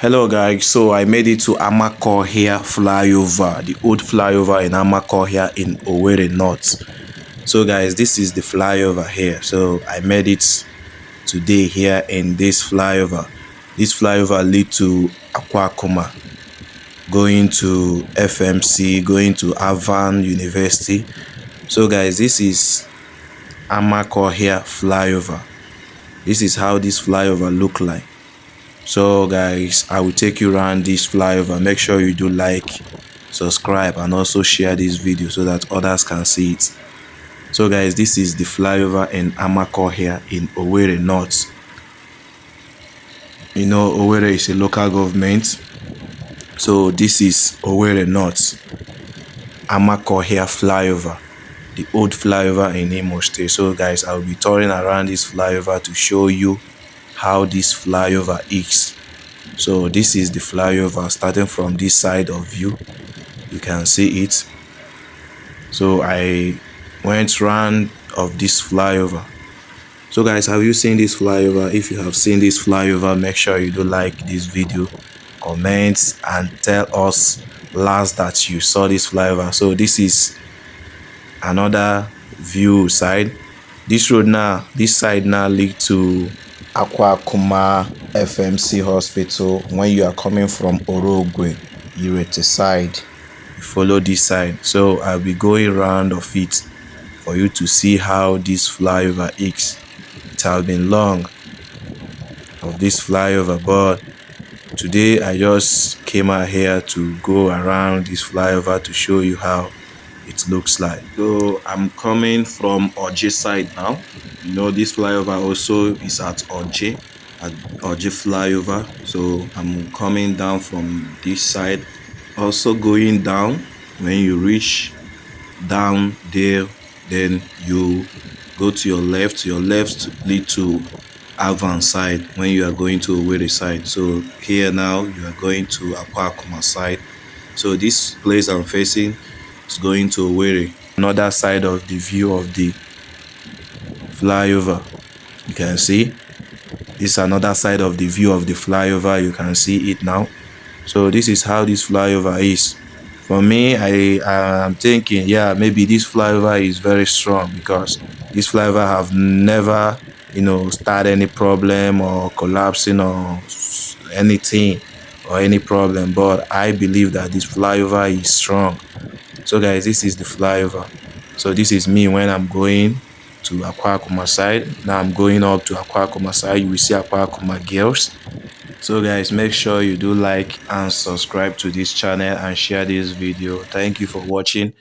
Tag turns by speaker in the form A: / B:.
A: Hello guys, so I made it to AMAKOHIA flyover, the old flyover in AMAKOHIA in Owerri North. So guys, this is the flyover here. So I made it today here in this flyover. This flyover lead to Akwakuma, going to FMC, going to Avan University. So guys, this is AMAKOHIA flyover. This is how this flyover look like. So guys, I will take you around this flyover. Make sure you do like, subscribe, and also share this video so that others can see it. So guys, this is the flyover in AMAKOHIA in Owerri North. You know, Owerri is a local government. So this is Owerri North, AMAKOHIA flyover, the old flyover in Imo State. So guys, I will be touring around this flyover to show you how this flyover is. So this is the flyover starting from this side of view. You can see it. So I went round of this flyover. So guys, have you seen this flyover? If you have seen this flyover, make sure you do like this video, comment, and tell us last that you saw this flyover. So this is another view side. This road now, this side now lead to Akwakuma FMC Hospital. When you are coming from Orogwe, Irete side, you follow this side. So I'll be going around of it for you to see how this flyover is. It has been long of this flyover, but today I just came out here to go around this flyover to show you how it looks like. So I'm coming from Oje side now. You know, this flyover also is at Oje flyover. So I'm coming down from this side, also going down. When you reach down there, then you go to your left. Your left lead to Avan side when you are going to Owerri side. So here now you are going to Akwakuma side. So this place I'm facing is going to Owerri. Another side of the view of the flyover, you can see this is another side of the view of the flyover. You can see it now. So this is how this flyover is. For me, I am thinking, yeah, maybe this flyover is very strong because this flyover have never, you know, started any problem or collapsing or anything or any problem. But I believe that this flyover is strong. So guys, this is the flyover. So this is me when I'm going to Akwakuma side. Now I'm going up to Akwakuma side. You will see Akwakuma girls. So guys, make sure you do like and subscribe to this channel and share this video. Thank you for watching.